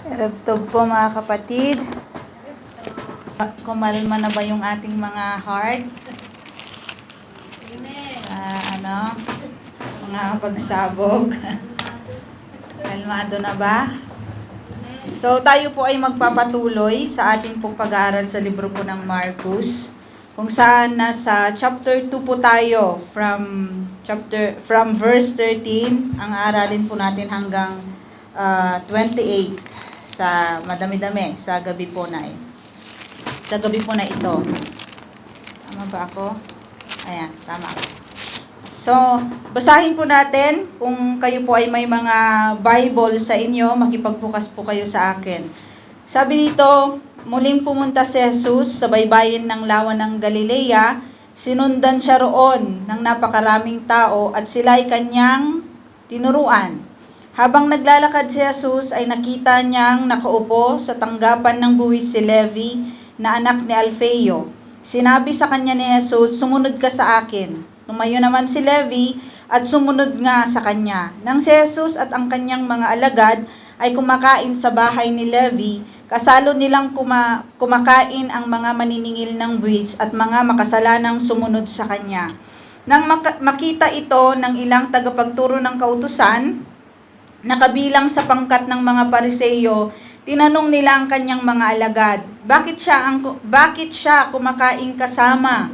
Eruptog po mga kapatid. Kumalma na ba yung ating mga heart? Mga pagsabog. Kalmado na ba? So tayo po ay magpapatuloy sa ating pong pag-aaral sa libro po ng Marcos, kung saan nasa chapter 2 po tayo from verse 13 ang aralin po natin hanggang 28 sa madami-dami sa gabi po na ito. Tama ba ako? Ayan, tama. So, basahin po natin. Kung kayo po ay may mga Bible sa inyo, makipagbukas po kayo sa akin. Sabi dito, muling pumunta si Jesus sa baybayin ng lawa ng Galilea. Sinundan siya roon ng napakaraming tao at sila ay kanyang tinuruan. Habang naglalakad si Jesus ay nakita niyang nakaupo sa tanggapan ng buwis si Levi na anak ni Alfeo. Sinabi sa kanya ni Jesus, "Sumunod ka sa akin." Tumayo naman si Levi at sumunod nga sa kanya. Nang si Jesus at ang kanyang mga alagad ay kumakain sa bahay ni Levi, kasalo nilang kumakain ang mga maniningil ng buwis at mga makasalanang sumunod sa kanya. Nang makita ito ng ilang tagapagturo ng kautusan, na kabilang sa pangkat ng mga Pariseyo, tinanong nila ang kanyang mga alagad, bakit siya kumakain kasama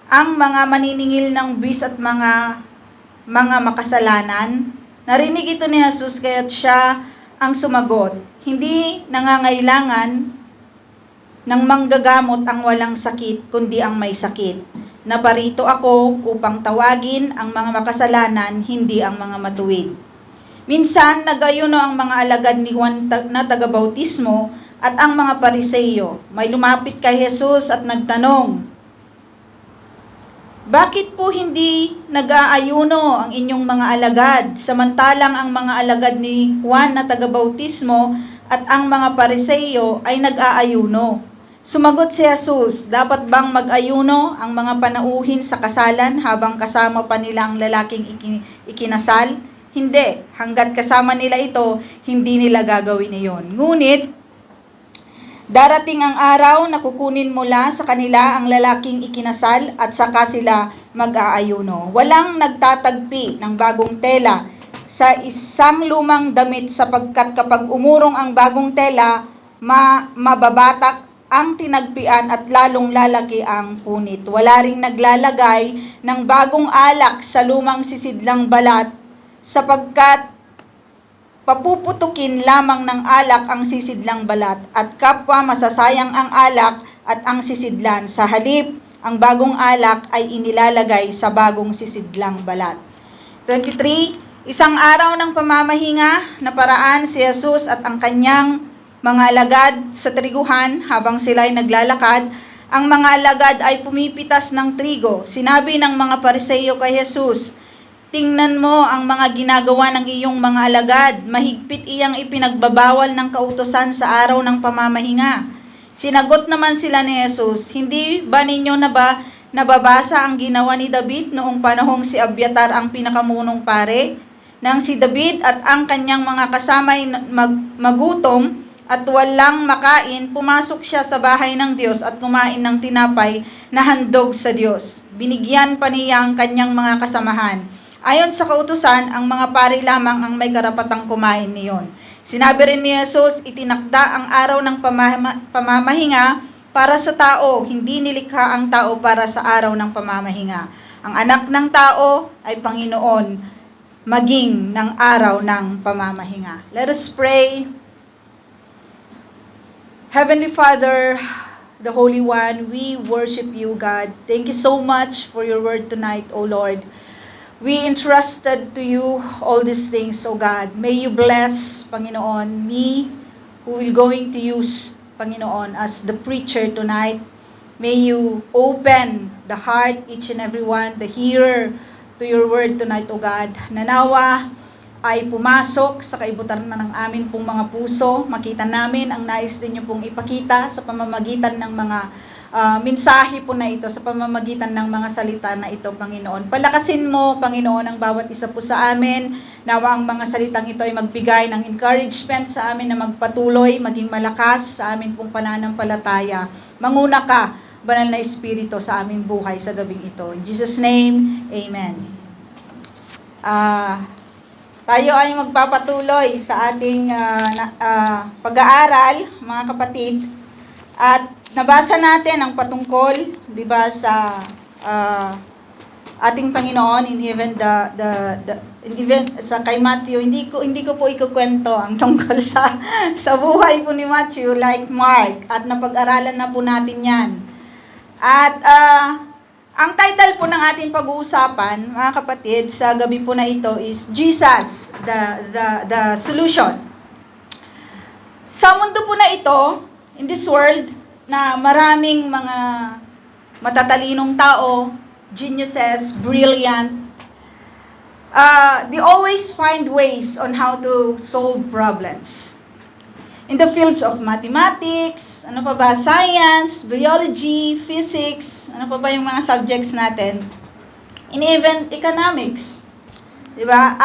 ang mga maniningil ng buwis at mga makasalanan? Narinig ito ni Jesus, kaya't siya ang sumagot, hindi nangangailangan ng manggagamot ang walang sakit, kundi ang may sakit. Naparito ako upang tawagin ang mga makasalanan, hindi ang mga matuwid. Minsan, nag-ayuno ang mga alagad ni Juan na taga-bautismo at ang mga Pariseyo. May lumapit kay Jesus at nagtanong, bakit po hindi nag-aayuno ang inyong mga alagad, samantalang ang mga alagad ni Juan na taga-bautismo at ang mga Pariseyo ay nag-aayuno? Sumagot si Jesus, dapat bang mag-ayuno ang mga panauhin sa kasalan habang kasama pa nila ang lalaking ikinasal? Hindi, hanggat kasama nila ito, hindi nila gagawin iyon. Ngunit, darating ang araw na kukunin mula sa kanila ang lalaking ikinasal at saka sila mag-aayuno. Walang nagtatagpi ng bagong tela sa isang lumang damit sapagkat kapag umurong ang bagong tela, mababatak ang tinagpian at lalong lalaki ang punit. Wala ring naglalagay ng bagong alak sa lumang sisidlang balat sapagkat papuputukin lamang ng alak ang sisidlang balat at kapwa masasayang ang alak at ang sisidlan. Sa halip, ang bagong alak ay inilalagay sa bagong sisidlang balat. 23. Isang araw ng pamamahinga na paraan si Jesus at ang kanyang mga alagad sa triguhan habang sila ay naglalakad. Ang mga alagad ay pumipitas ng trigo. Sinabi ng mga Pariseyo kay Jesus, tingnan mo ang mga ginagawa ng iyong mga alagad. Mahigpit iyang ipinagbabawal ng kautusan sa araw ng pamamahinga. Sinagot naman sila ni Jesus, hindi ba ninyo nababasa ang ginawa ni David noong panahong si Abiatar ang pinakamunong pare? Nang si David at ang kanyang mga kasamay magutom at walang makain, pumasok siya sa bahay ng Diyos at kumain ng tinapay na handog sa Diyos. Binigyan pa niya ang kanyang mga kasamahan. Ayon sa kautusan, ang mga pari lamang ang may karapatang kumain niyon. Sinabi rin ni Jesus, itinakda ang araw ng pamamahinga para sa tao, hindi nilikha ang tao para sa araw ng pamamahinga. Ang anak ng tao ay Panginoon, maging ng araw ng pamamahinga. Let us pray. Heavenly Father, the Holy One, we worship you, God. Thank you so much for your word tonight, O Lord. We entrusted to you all these things, O God. May you bless, Panginoon, me who will going to use, Panginoon, as the preacher tonight. May you open the heart, each and every one, the hearer, to your word tonight, O God. Nanawa ay pumasok sa kaibutan na ng amin pong mga puso. Makita namin ang nais ninyo pong ipakita sa pamamagitan ng mga mensahe po na ito sa pamamagitan ng mga salita na ito, Panginoon. Palakasin mo, Panginoon, ang bawat isa po sa amin. Nawa ang mga salitang ito ay magbigay ng encouragement sa amin na magpatuloy, maging malakas sa amin pong pananampalataya. Manguna ka, Banal na Espiritu, sa aming buhay sa gabing ito. In Jesus' name, Amen. Tayo ay magpapatuloy sa ating pag-aaral, mga kapatid. At nabasa natin ang patungkol, 'di ba, sa ating Panginoon in even sa kay Matthew. Hindi ko po ikukwento ang tungkol sa buhay po ni Matthew like Mark, at napag-aralan na po natin 'yan. At ang title po ng ating pag-uusapan, mga kapatid, sa gabi po na ito is Jesus, the solution. Sa mundo po na ito, in this world, na maraming mga matatalinong tao, geniuses, brilliant, they always find ways on how to solve problems. In the fields of mathematics, science, biology, physics, yung mga subjects natin, and even economics. Diba?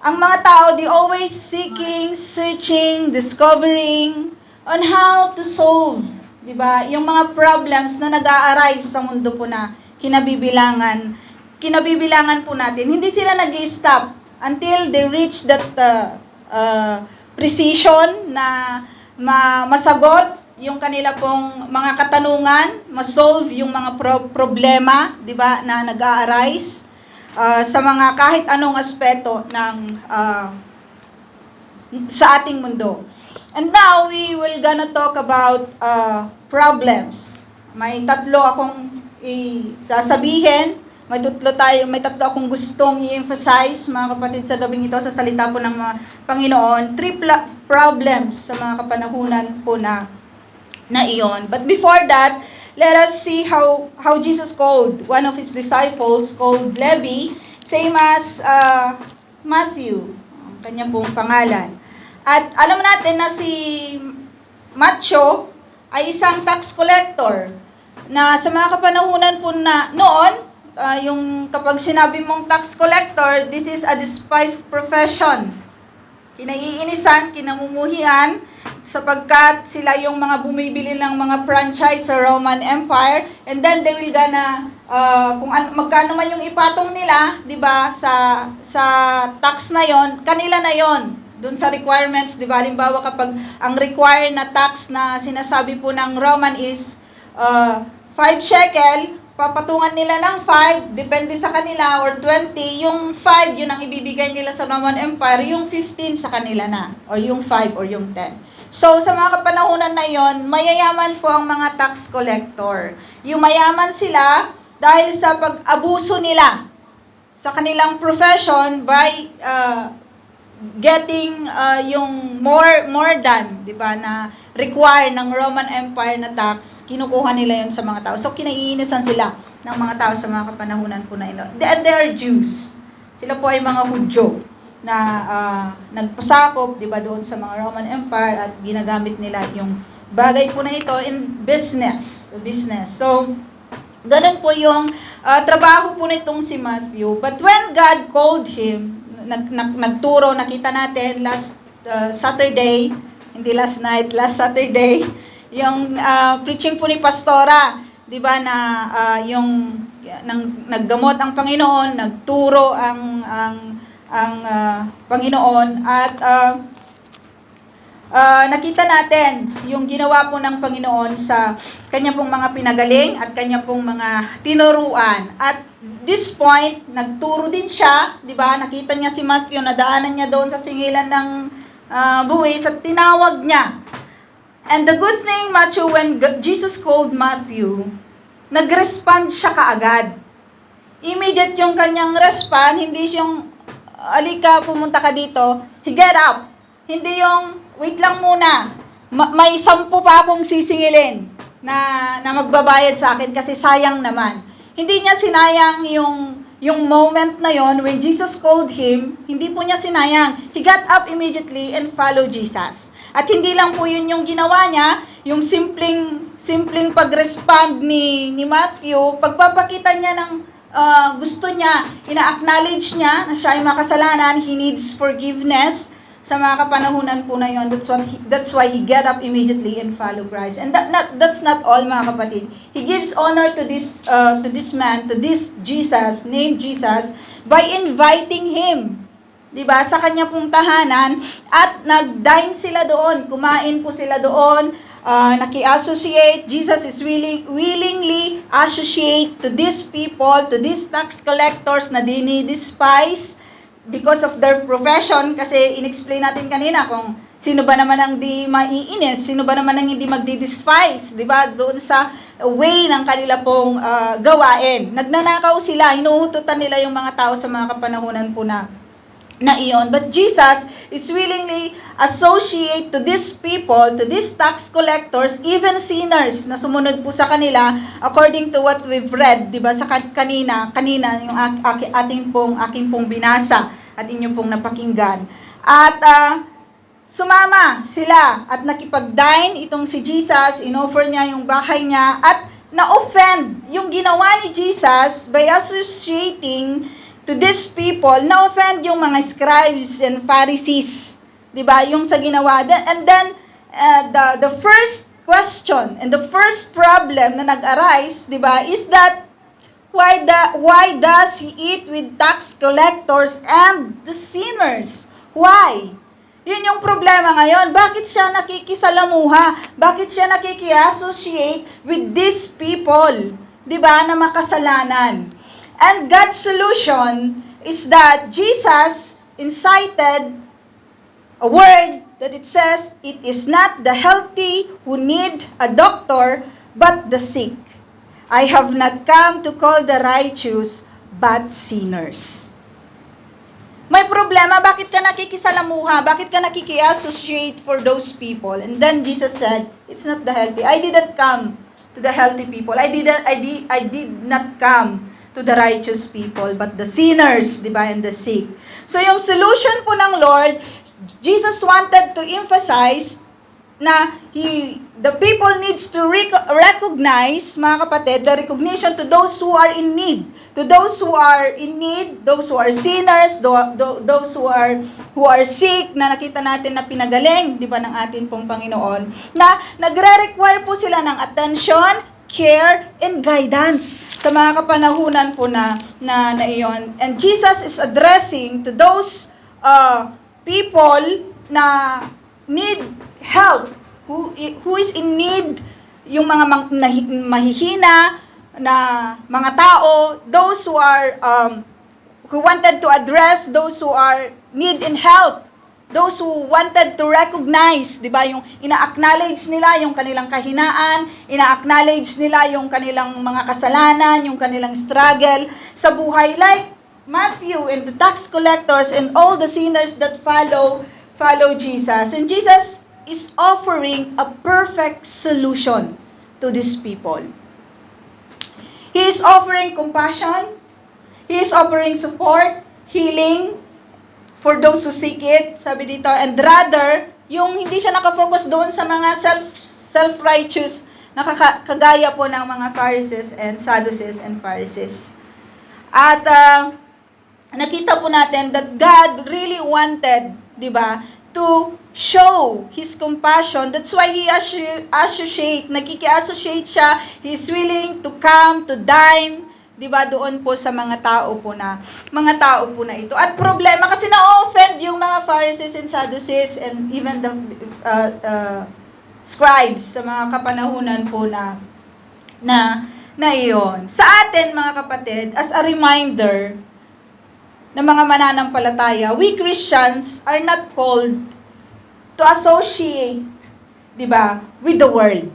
Ang mga tao, they always seeking, searching, discovering on how to solve, diba, yung mga problems na nag-a-arise sa mundo po na kinabibilangan po natin. Hindi sila nag-i-stop until they reach that precision na masagot yung kanila pong mga katanungan, masolve yung mga problema, di ba, na nag-a-arise sa mga kahit anong aspeto ng sa ating mundo. And now we will gonna talk about problems. May tatlo akong sasabihin. May tatlo akong gustong i-emphasize, mga kapatid, sa gabing ito, sa salita po ng mga Panginoon. 3 problems sa mga kapanahunan po na iyon. But before that, let us see how Jesus called one of His disciples, called Levi, same as Matthew, ang kanyang buong pangalan. At alam natin na si Matthew ay isang tax collector, na sa mga kapanahunan po na noon, yung kapag sinabi mong tax collector, this is a despised profession. Kinaiinisan, kinamumuhian, sapagkat sila yung mga bumibili ng mga franchise sa Roman Empire, and then they will gonna, kung magkano man yung ipatong nila, di ba, sa tax na yon, kanila na yon. Doon sa requirements, di ba, halimbawa kapag ang required na tax na sinasabi po ng Roman is 5 shekel, papatungan nila ng 5, depende sa kanila, or 20, yung 5, yun ang ibibigay nila sa Roman Empire, yung 15 sa kanila na, or yung 5, or yung 10. So, sa mga kapanahunan na yon, mayayaman po ang mga tax collector. Yung mayaman sila dahil sa pag-abuso nila sa kanilang profession by getting yung more than, di ba, na require ng Roman Empire na tax, kinukuha nila yun sa mga tao. So, kinaiinisan sila ng mga tao sa mga kapanahunan po na ilo. And they are Jews. Sila po ay mga Hudyo na nagpasakop, di ba, doon sa mga Roman Empire, at ginagamit nila yung bagay po na ito in business. So, ganun po yung trabaho po nitong si Matthew. But when God called him, nagturo, nakita natin last Saturday, hindi last night, last Saturday, yung preaching po ni Pastora, 'di ba, na yung naggamot ang Panginoon, nagturo ang Panginoon, at nakita natin yung ginawa po ng Panginoon sa kanya pong mga pinagaling at kanya pong mga tinuruan. At this point, nagturo din siya, 'di ba? Nakita niya si Matthew, nadaanan niya doon sa singilan ng buwis, at tinawag niya. And the good thing, Matthew, when Jesus called Matthew, nag-respond siya kaagad. Immediate yung kanyang respond, hindi yung, alika, pumunta ka dito, get up. Hindi yung, wait lang muna, may 10 pa akong sisingilin na magbabayad sa akin kasi sayang naman. Hindi niya sinayang yung moment na yon when Jesus called him, hindi po niya sinayang. He got up immediately and followed Jesus. At hindi lang po yun yung ginawa niya, yung simpleng simpleng pag-respond ni Matthew, pagpapakita niya ng gusto niya, ina-acknowledge niya na siya ay makasalanan, he needs forgiveness sa mga kapanahunan po na yon. That's why he get up immediately and follow Christ. And that's not all, mga kapatid. He gives honor to this man, to this Jesus, named Jesus, by inviting him, 'di ba, sa kanya pong tahanan, at nag-dine sila doon, kumain po sila doon, naki-associate. Jesus is willingly associate to these people, to these tax collectors na dinidespise because of their profession, kasi in-explain natin kanina kung sino ba naman ang di maiinis, sino ba naman ang hindi magdi-despise, 'di ba? Doon sa way ng kanila pong gawain. Nagnanakaw sila, hinuhututan nila yung mga tao sa mga kapanahunan po na iyon. But Jesus is willingly associate to these people, to these tax collectors, even sinners na sumunod po sa kanila according to what we've read, 'di ba? Sa kanina yung aking pong binasa at inyo pong napakinggan. At sumama sila at nakipag-dine itong si Jesus, inoffer niya yung bahay niya, at na-offend yung ginawa ni Jesus by associating to these people, na-offend yung mga scribes and Pharisees, 'di ba? Yung sa ginawa. And then the first question and the first problem na nag-arise, 'di ba, is that why does he eat with tax collectors and the sinners? Why? Yun yung problema ngayon. Bakit siya nakikisalamuha? Bakit siya nakiki-associate with these people, 'di ba, na makasalanan? And God's solution is that Jesus incited a word that it says, it is not the healthy who need a doctor, but the sick. I have not come to call the righteous, but sinners. May problema, bakit ka nakikisalamuha? Bakit ka nakiki-associate for those people? And then Jesus said, it's not the healthy. I didn't come to the healthy people. I did not come to the righteous people, but the sinners, di ba, and the sick. So yung solution po ng Lord, Jesus wanted to emphasize na the people needs to recognize, mga kapatid, the recognition to those who are in need. To those who are in need, those who are sinners, those who are sick, na nakita natin na pinagaling, di ba, ng atin pong Panginoon, na nagre-require po sila ng attention, care, and guidance sa mga kapanahunan po na iyon. And Jesus is addressing to those people na need help, who is in need, yung mga mahihina na mga tao, those who are who wanted to address those who are need in help, those who wanted to recognize, di ba, yung ina-acknowledge nila yung kanilang kahinaan, ina-acknowledge nila yung kanilang mga kasalanan, yung kanilang struggle sa buhay, like Matthew and the tax collectors and all the sinners that follow Jesus. And Jesus is offering a perfect solution to these people. He is offering compassion, He is offering support, healing, for those who seek it, sabi dito, and rather, yung hindi siya nakafocus doon sa mga self-righteous, kagaya po ng mga Pharisees and Sadducees and Pharisees. At nakita po natin that God really wanted, di ba, to show His compassion. That's why He nakiki-associate siya, He is willing to come, to dine, di ba, doon po sa mga tao po na ito. At problema kasi na-offend yung mga Pharisees and Sadducees and even the scribes sa mga kapanahunan po na iyon. Sa atin, mga kapatid, as a reminder na mga mananampalataya, we Christians are not called to associate, di ba, with the world.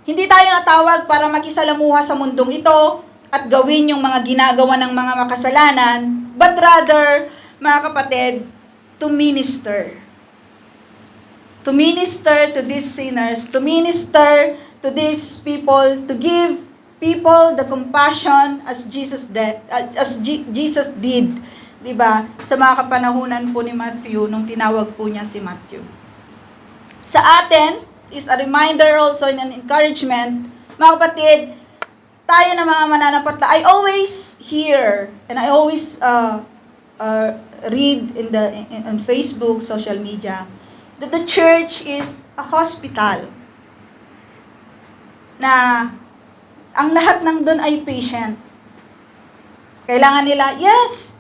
Hindi tayo natawag para makisalamuha sa mundong ito at gawin yung mga ginagawa ng mga makasalanan, but rather, mga kapatid, to minister. To minister to these sinners, to minister to these people, to give people the compassion as Jesus did, di ba, sa mga kapanahunan po ni Matthew, nung tinawag po niya si Matthew. Sa atin, is a reminder also and an encouragement. Mga kapatid, tayo na mga mananampatla, I always hear and I always read in Facebook, social media, that the church is a hospital. Na ang lahat ng doon ay patient. Kailangan nila, yes,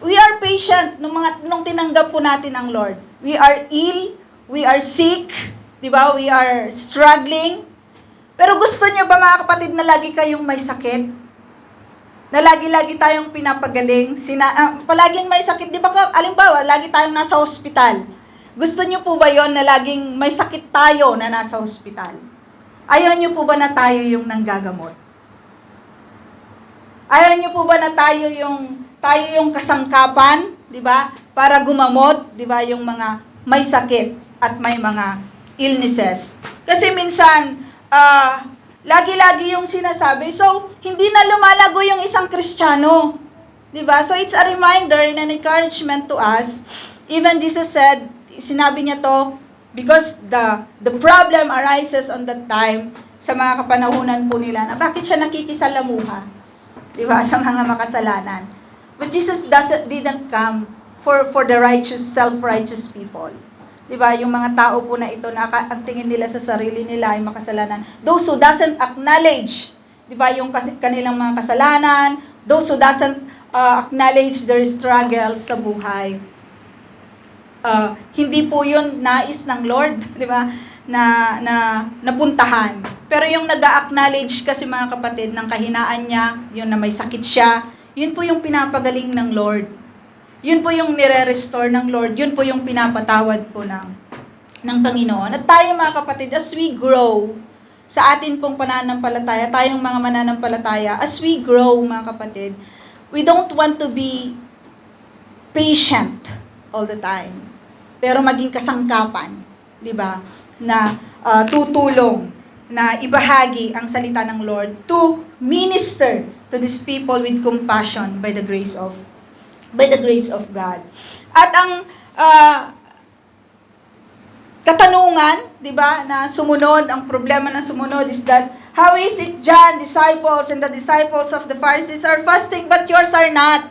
we are patient nung tinanggap po natin ang Lord. We are ill, we are sick, di ba? We are struggling. Pero gusto niyo ba mga kapatid na lagi kayong may sakit? Na lagi-lagi tayong pinapagaling? Palaging may sakit, di ba? Alimbawa, lagi tayong nasa hospital. Gusto niyo po ba yon na laging may sakit tayo na nasa hospital? Ayaw niyo po ba na tayo yung nanggagamot? Ayaw niyo po ba na tayo yung kasangkapan, di ba? Para gumamot, di ba, yung mga may sakit at may mga illnesses. Kasi minsan, lagi-lagi yung sinasabi. So, hindi na lumalago yung isang Kristiyano. Di ba? So, it's a reminder and an encouragement to us. Even Jesus said, sinabi niya to, because the problem arises on that time sa mga kapanahunan po nila na bakit siya nakikisalamuha, di ba, sa mga makasalanan. But Jesus didn't come for the righteous, self-righteous people. Di ba, yung mga tao po na ito na ang tingin nila sa sarili nila ay makasalanan. Those who doesn't acknowledge, di ba, yung kanilang mga kasalanan, those who doesn't acknowledge their struggles sa buhay. Hindi po yun nais ng Lord, di ba, na napuntahan. Pero yung nag-acknowledge kasi mga kapatid ng kahinaan niya, yun na may sakit siya, yun po yung pinapagaling ng Lord. Yun po yung nire-restore ng Lord, yun po yung pinapatawad po ng Panginoon. At tayo mga kapatid, as we grow sa atin pong pananampalataya, tayong mga mananampalataya, as we grow mga kapatid, we don't want to be patient all the time. Pero maging kasangkapan, di ba, na tutulong, na ibahagi ang salita ng Lord to minister to these people with compassion by the grace of God. At ang katanungan, di ba, na sumunod, ang problema na sumunod is that, how is it John, disciples, and the disciples of the Pharisees are fasting, but yours are not?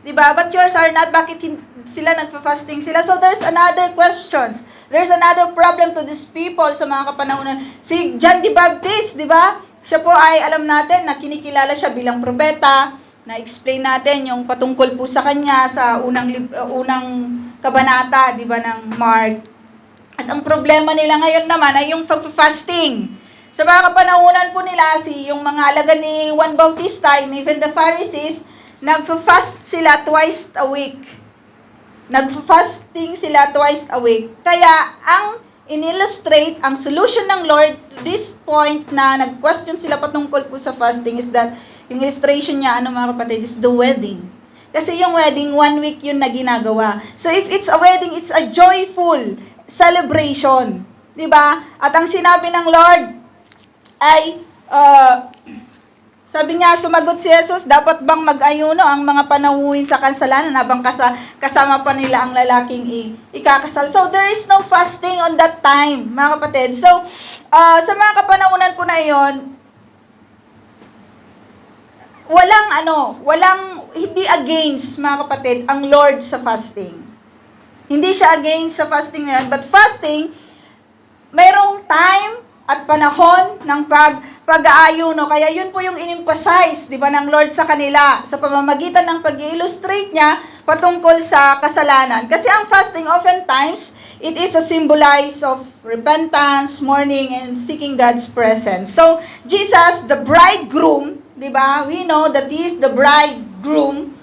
Diba? But yours are not. Bakit sila nagpa-fasting sila? So there's another questions. There's another problem to these people sa mga kapanahunan. Si John the Baptist, di ba? Siya po ay alam natin na kinikilala siya bilang propeta. Na-explain natin yung patungkol po sa kanya sa unang kabanata, di ba, ng Mark. At ang problema nila ngayon naman ay yung pag-fasting. Sa mga kapanahunan po nila, yung mga alagad ni Juan Bautista and even the Pharisees, nagfa-fast sila twice a week. Nagfa-fasting sila twice a week. Kaya, ang in-illustrate, ang solution ng Lord to this point na nag-question sila patungkol po sa fasting is that, yung illustration niya, mga kapatid, is the wedding. Kasi yung wedding, 1 week yun na ginagawa. So, if it's a wedding, it's a joyful celebration. Diba? At ang sinabi ng Lord ay, sabi niya, sumagot si Jesus, dapat bang mag-ayuno ang mga panahuin sa kasalanan habang kasama pa nila ang lalaking ikakasal? So, there is no fasting on that time, mga kapatid. So, sa mga kapanahunan po na iyon, hindi against, mga kapatid, ang Lord sa fasting. Hindi siya against sa fasting na yan, but fasting, mayroong time at panahon ng pag-aayuno. Kaya yun po yung in-emphasize, di ba, ng Lord sa kanila sa pamamagitan ng pag-illustrate niya patungkol sa kasalanan. Kasi ang fasting oftentimes, it is a symbolize of repentance, mourning, and seeking God's presence. So, Jesus, the bridegroom, di ba, we know that He is the bridegroom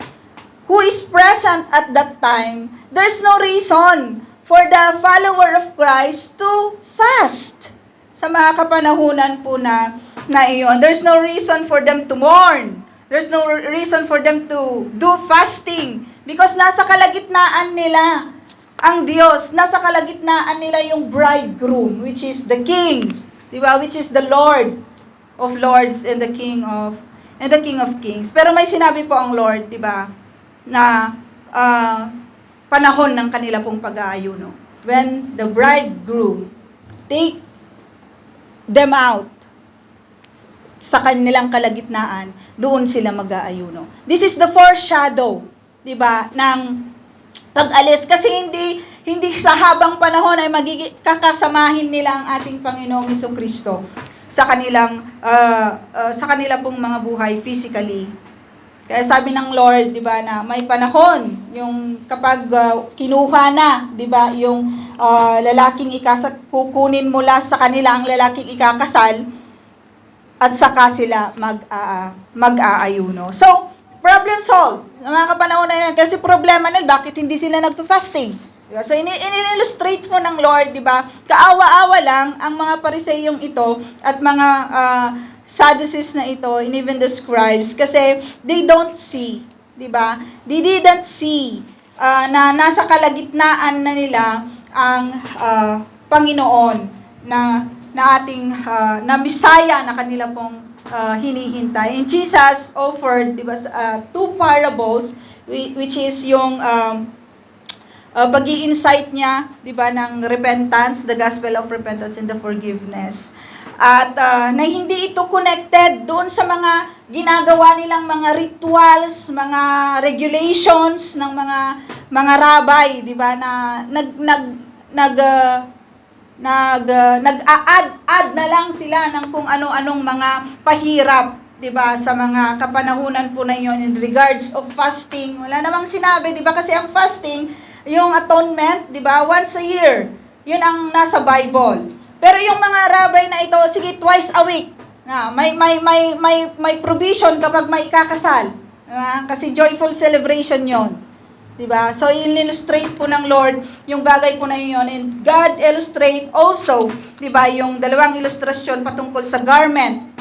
who is present at that time. There's no reason for the follower of Christ to fast sa mga kapanahunan po na iyon. There's no reason for them to mourn. There's no reason for them to do fasting. Because nasa kalagitnaan nila ang Diyos. Nasa kalagitnaan nila yung bridegroom, which is the King. Diba? Which is the Lord of Lords and the King of Kings. Pero may sinabi po ang Lord, diba? Na panahon ng kanila pong pag-aayuno. when the bridegroom take them out sa kanilang kalagitnaan, doon sila mag-aayuno. This is the foreshadow, 'di ba, ng pag-alis, kasi hindi sa habang panahon ay kakasamahin nila ang ating Panginoong Hesukristo sa kanila pong mga buhay physically. Kaya sabi ng Lord, 'di ba, na may panahon yung kapag kinuha na, 'di ba, yung lalaking kukunin mula sa kanila ang lalaking ikakasal, at saka sila mag-aayuno. So, problem solved. Mga kapanahon na yan, kasi problema nila, bakit hindi sila nagpa-fasting? Diba? So, in-illustrate po ng Lord, di ba? Kaawa-awa lang ang mga Pariseyong ito at mga Sadducees na ito, and even the scribes, kasi they don't see, di ba? They didn't see na nasa kalagitnaan na nila ang Panginoon na ating na Messiah na kanila pong hinihintay. And Jesus offered, di ba, two parables, which is yung pag-i-insight niya, di ba, ng repentance, the gospel of repentance and the forgiveness. At na hindi ito connected doon sa mga ginagawa nilang mga rituals, mga regulations ng mga rabbi, di ba, na nag-a-add na lang sila ng kung ano-anong mga pahirap, 'di ba, sa mga kapanahunan po na yon in regards of fasting. Wala namang sinabi, 'di ba, kasi ang fasting, yung atonement, 'di ba, once a year. 'Yun ang nasa Bible. Pero yung mga rabbi na ito, sige, twice a week. Na may provision kapag may ikakasal. Kasi joyful celebration 'yon. Diba? So, illustrate po ng Lord yung bagay po na yun. And God illustrate also, diba, yung dalawang ilustrasyon patungkol sa garment.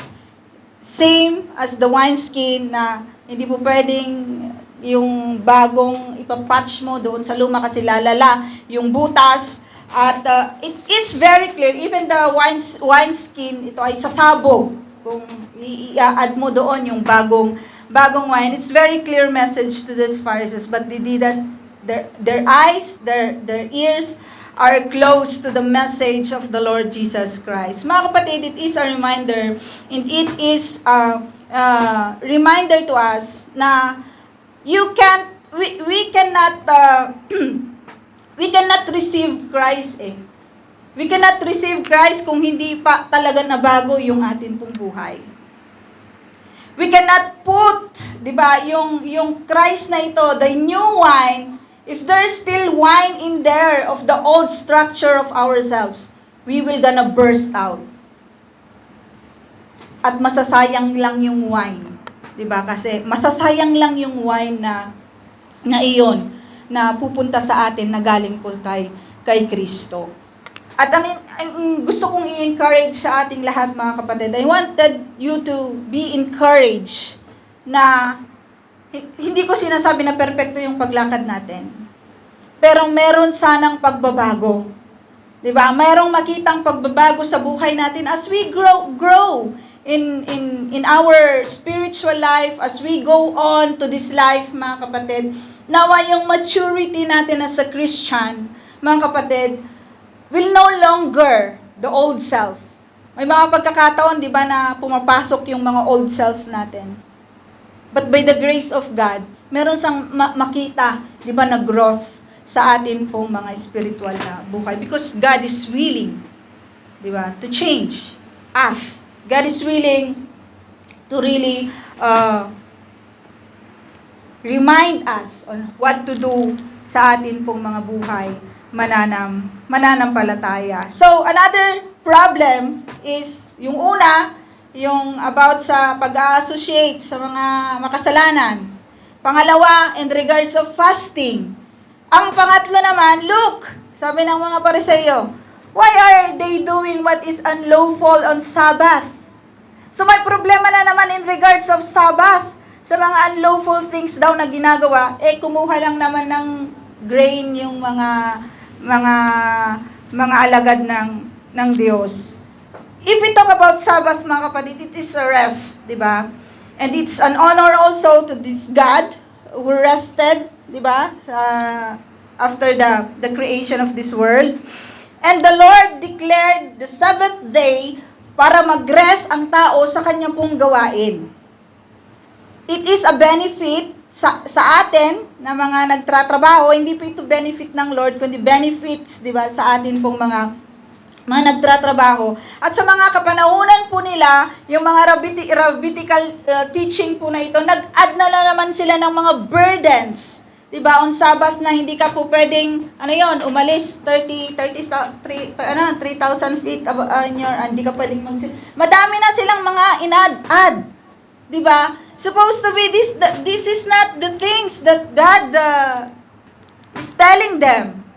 Same as the wineskin na hindi po pwedeng yung bagong ipapatch mo doon sa luma kasi lalala yung butas. At it is very clear, even the wineskin, ito ay sasabog kung i-add mo doon yung bagong wine. It's very clear message to these Pharisees, but they didn't, their eyes, their ears are close to the message of the Lord Jesus Christ. Mga kapatid, it is a reminder, and it is a reminder to us na we cannot we cannot receive Christ We cannot receive Christ kung hindi pa talaga nabago yung atin pong buhay. We cannot put, 'di ba, yung Christ na ito, the new wine, if there's still wine in there of the old structure of ourselves, we will gonna burst out. At masasayang lang yung wine, 'di ba? Kasi masasayang lang yung wine na iyon na pupunta sa atin na galing po kay Kristo. At ang gusto kong i-encourage sa ating lahat, mga kapatid, I wanted you to be encouraged na hindi ko sinasabi na perpekto yung paglakad natin. Pero meron sanang pagbabago. 'Di ba? Mayroong makitang pagbabago sa buhay natin as we grow in our spiritual life, as we go on to this life, mga kapatid. Nawa yung maturity natin as a Christian, mga kapatid, will no longer the old self. May mga pagkakataon, di ba, na pumapasok yung mga old self natin. But by the grace of God, meron sang makita, di ba, na growth sa atin pong mga spiritual na buhay. Because God is willing, di ba, to change us. God is willing to really remind us on what to do sa atin pong mga buhay mananampalataya. So, another problem is, yung una, yung about sa pag-associate sa mga makasalanan. Pangalawa, in regards of fasting. Ang pangatlo naman, look, sabi ng mga Pariseyo, why are they doing what is unlawful on Sabbath? So, may problema na naman in regards of Sabbath. Sa mga unlawful things daw na ginagawa, kumuha lang naman ng grain yung mga alagad ng Diyos. If we talk about Sabbath, mga kapatid, it is a rest, di ba? And it's an honor also to this God who rested, di ba? after the creation of this world. And the Lord declared the Sabbath day para mag-rest ang tao sa kanya pong gawain. It is a benefit sa atin na mga nagtratrabaho, hindi po ito benefit ng Lord, kundi benefits, di ba, sa atin pong mga nagtratrabaho. At sa mga kapanahunan po nila, yung mga rabbinical teaching po na ito, nag-add na naman sila ng mga burdens. Diba, on Sabbath na hindi ka po pwedeng, umalis 3,000 feet hindi ka pwedeng madami na silang mga inad-add. Diba? Supposed to be this is not the things that God is telling them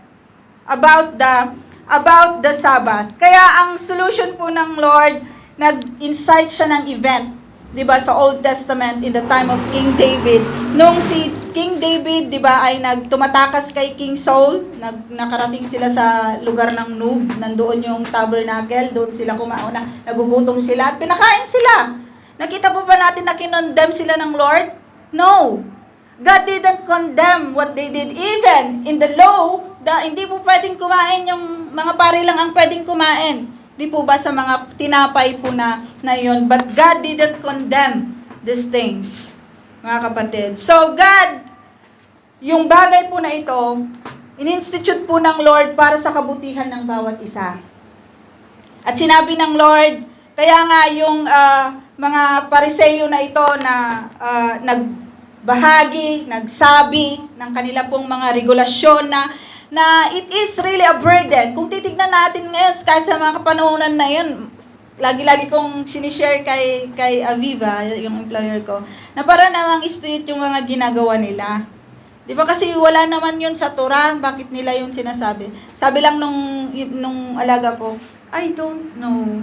about the Sabbath. Kaya ang solution po ng Lord, nag-incite siya ng event. 'Di ba, sa Old Testament in the time of King David, nung si King David, 'di ba, ay tumatakas kay King Saul, nakarating sila sa lugar ng Nub, nandoon yung tabernacle, doon sila kumauna, nagugutom sila at pinakain sila. Nakita po ba natin na kinondemn sila ng Lord? No. God didn't condemn what they did. Even in the law, hindi po pwedeng kumain, yung mga pari lang ang pwedeng kumain. Di po ba sa mga tinapay po na yun? But God didn't condemn these things, mga kapatid. So God, yung bagay po na ito, in-institute po ng Lord para sa kabutihan ng bawat isa. At sinabi ng Lord, kaya nga yung mga Pariseo na ito na nagbahagi, nagsabi ng kanila pong mga regulasyon na it is really a burden. Kung titignan natin ngayon, kahit sa mga kapanahonan na yun, lagi-lagi kong sinishare kay Aviva, yung employer ko, na para namang straight yung mga ginagawa nila. Di ba kasi wala naman yun sa Torah, bakit nila yun sinasabi? Sabi lang nung alaga ko, I don't know.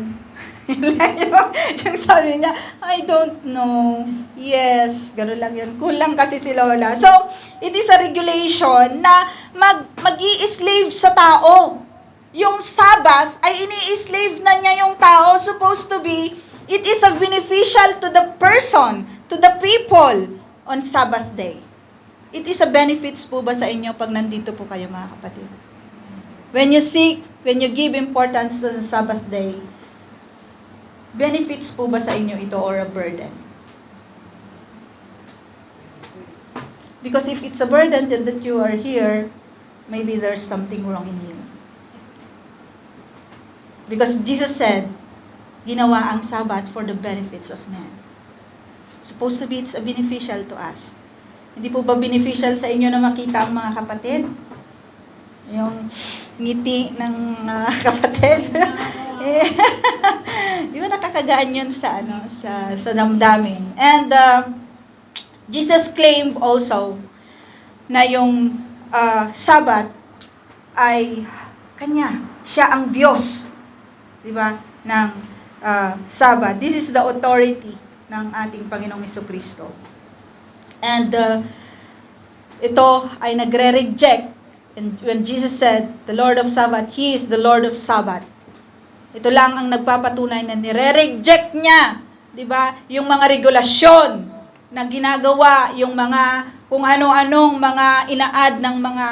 Yung sabi niya, I don't know. Yes, gano'n lang yun. Kulang kasi si Lola. So, it is a regulation na mag-i-slave sa tao. Yung Sabbath ay ini-slave na niya yung tao. Supposed to be, it is a beneficial to the person, to the people on Sabbath day. It is a benefits po ba sa inyo pag nandito po kayo, mga kapatid? When you give importance to the Sabbath day, benefits po ba sa inyo ito or a burden? Because if it's a burden that you are here, maybe there's something wrong in you. Because Jesus said, ginawa ang Sabbath for the benefits of man. Supposed to be it's a beneficial to us. Hindi po ba beneficial sa inyo na makita ang mga kapatid? Yung ngiti ng kapatid. Di ba nakakagaan yun sa damdamin? And Jesus claimed also na yung Sabbath ay kanya. Siya ang Diyos, di ba, ng Sabbath. This is the authority ng ating Panginoong Jesucristo. And ito ay nagre-reject. And when Jesus said, the Lord of Sabbath, He is the Lord of Sabbath. Ito lang ang nagpapatunay na nire-reject niya, di ba, yung mga regulasyon na ginagawa, yung mga kung ano-anong mga ina-add ng mga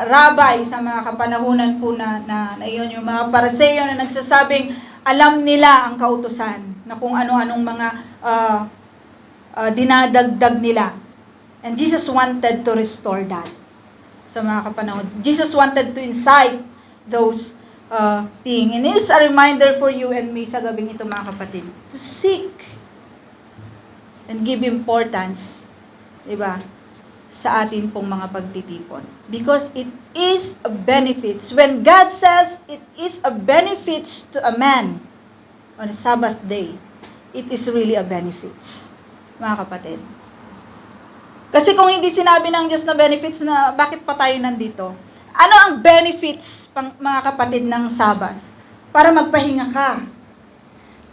rabbi sa mga kapanahunan po na iyon, yung mga Pariseo na nagsasabing alam nila ang kautusan, na kung ano-anong mga dinadagdag nila. And Jesus wanted to restore that sa mga kapanahon. Jesus wanted to incite those thing. And it is a reminder for you and me sa gabing ito, mga kapatid, to seek and give importance, diba, sa atin pong mga pagtitipon. Because it is a benefits. When God says it is a benefits to a man on a Sabbath day, it is really a benefits, mga kapatid. Kasi kung hindi sinabi ng Diyos na benefits, na bakit pa tayo nandito? Ano ang benefits, mga kapatid, ng Sabbath? Para magpahinga ka.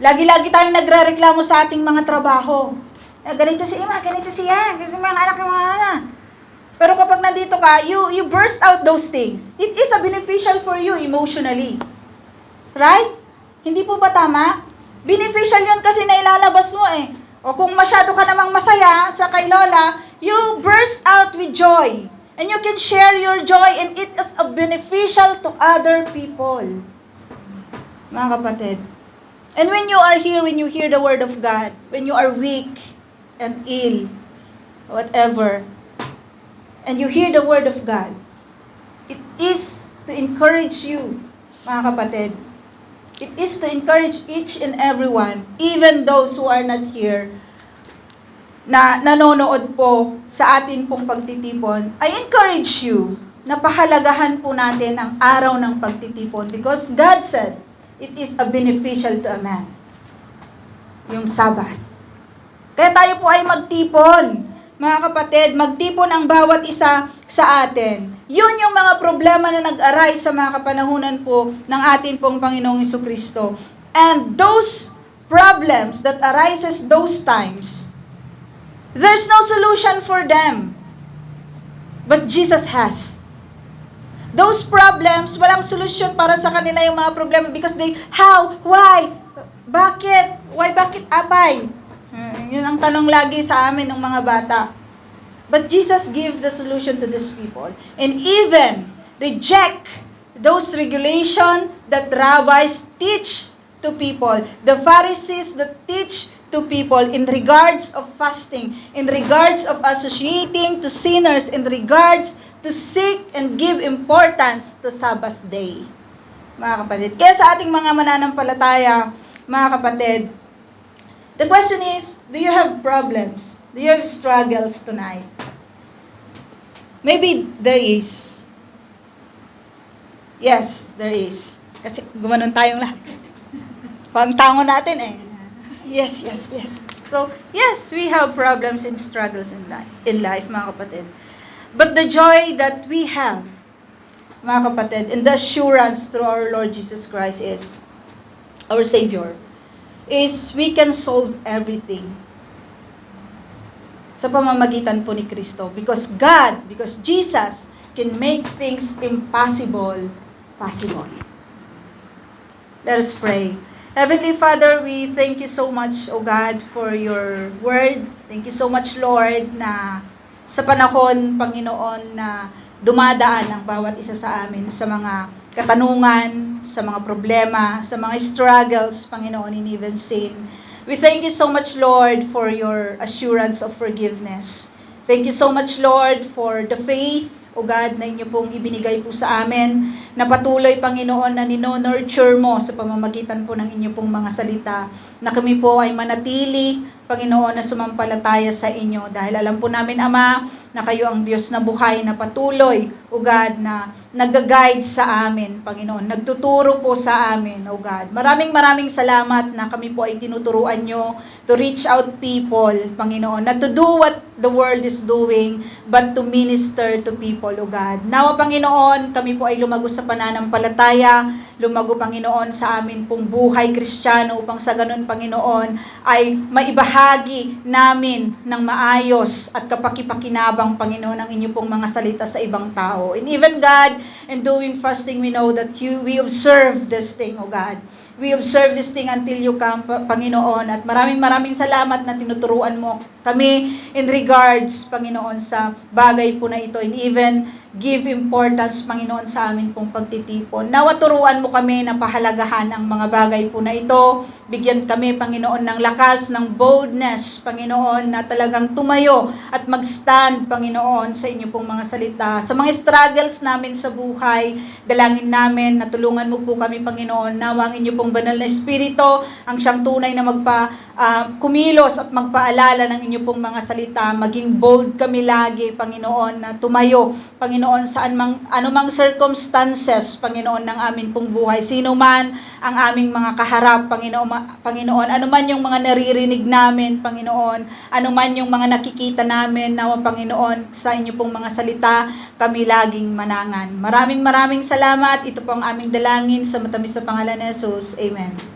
Lagi-lagi tayong nagre-reklamo sa ating mga trabaho. Ganito si Ima, ganito siya, ganito mga anak ng mga anak. Pero kapag nandito ka, you burst out those things. It is a beneficial for you emotionally. Right? Hindi po ba tama? Beneficial yun kasi nailalabas mo eh. O kung masyado ka namang masaya sa kay Lola, you burst out with joy. And you can share your joy, and it is beneficial to other people. Mga kapatid. And when you are here, when you hear the Word of God, when you are weak and ill, whatever, and you hear the Word of God, it is to encourage you, mga kapatid. It is to encourage each and everyone, even those who are not here, na nanonood po sa atin pong pagtitipon. I encourage you na pahalagahan po natin ang araw ng pagtitipon because God said, it is a beneficial to a man. Yung Sabbath. Kaya tayo po ay magtipon. Mga kapatid, magtipon ang bawat isa sa atin. Yun yung mga problema na nag-arise sa mga kapanahunan po ng atin pong Panginoong Jesucristo. And those problems that arises those times, there's no solution for them. But Jesus has. Those problems, walang solusyon para sa kanila yung mga problema because how? Why? Bakit? Why? Bakit abay? Yun ang tanong lagi sa amin ng mga bata. But Jesus gave the solution to these people. And even reject those regulations that rabbis teach to people. The Pharisees that teach to people in regards of fasting, in regards of associating to sinners, in regards to seek and give importance to Sabbath day. Mga kapatid. Kaya sa ating mga mananampalataya, mga kapatid, the question is, do you have problems? Do you have struggles tonight? Maybe there is. Yes, there is. Kasi gumanon tayong lahat. Pangtango natin eh. Yes. So, yes, we have problems and struggles in life, mga kapatid. But the joy that we have, mga kapatid, and the assurance through our Lord Jesus Christ is, our Savior, is we can solve everything sa pamamagitan po ni Kristo. Because Jesus can make things impossible possible. Let us pray. Heavenly Father, we thank you so much, O God, for your word. Thank you so much, Lord, na sa panahon, Panginoon, na dumadaan ang bawat isa sa amin sa mga katanungan, sa mga problema, sa mga struggles, Panginoon, in even sin. We thank you so much, Lord, for your assurance of forgiveness. Thank you so much, Lord, for the faith, O God, na inyo pong ibinigay po sa amin, na patuloy, Panginoon, na nino-nurture mo sa pamamagitan po ng inyo pong mga salita, na kami po ay manatili, Panginoon, na sumampalataya sa inyo. Dahil alam po namin, Ama, na kayo ang Diyos na buhay, na patuloy, O God, na nag-guide sa amin, Panginoon. Nagtuturo po sa amin, O God. Maraming salamat na kami po ay tinuturuan nyo to reach out people, Panginoon. Not to do what the world is doing, but to minister to people, O God. Nawa, Panginoon, kami po ay lumago sa pananampalataya, lumago, Panginoon, sa amin pong buhay Kristiyano, upang sa ganun, Panginoon, ay maibahagi namin ng maayos at kapakipakinabang, Panginoon, ang inyo pong mga salita sa ibang tao. And even, God, in doing fasting, we know that we observe this thing, O God. We observe this thing until you come, Panginoon. At maraming salamat na tinuturuan mo kami in regards, Panginoon, sa bagay po na ito. And even give importance, Panginoon, sa amin pong pagtitipon. Nawa turuan mo kami na pahalagahan ang mga bagay po na ito. Bigyan kami, Panginoon, ng lakas, ng boldness, Panginoon, na talagang tumayo at mag-stand, Panginoon, sa inyo pong mga salita. Sa mga struggles namin sa buhay, dalangin namin na tulungan mo po kami, Panginoon, nawa ang inyo pong banal na Espiritu, ang siyang tunay na kumilos at magpaalala ng inyo pong mga salita. Maging bold kami lagi, Panginoon, na tumayo, Panginoon, sa anumang circumstances, Panginoon, ng aming pong buhay. Sino man ang aming mga kaharap, Panginoon, anuman yung mga naririnig namin, Panginoon, anuman yung mga nakikita namin, nawa, Panginoon, sa inyo pong mga salita, kami laging manangan. Maraming salamat. Ito po ang aming dalangin sa matamis na pangalan ni Jesus. Amen.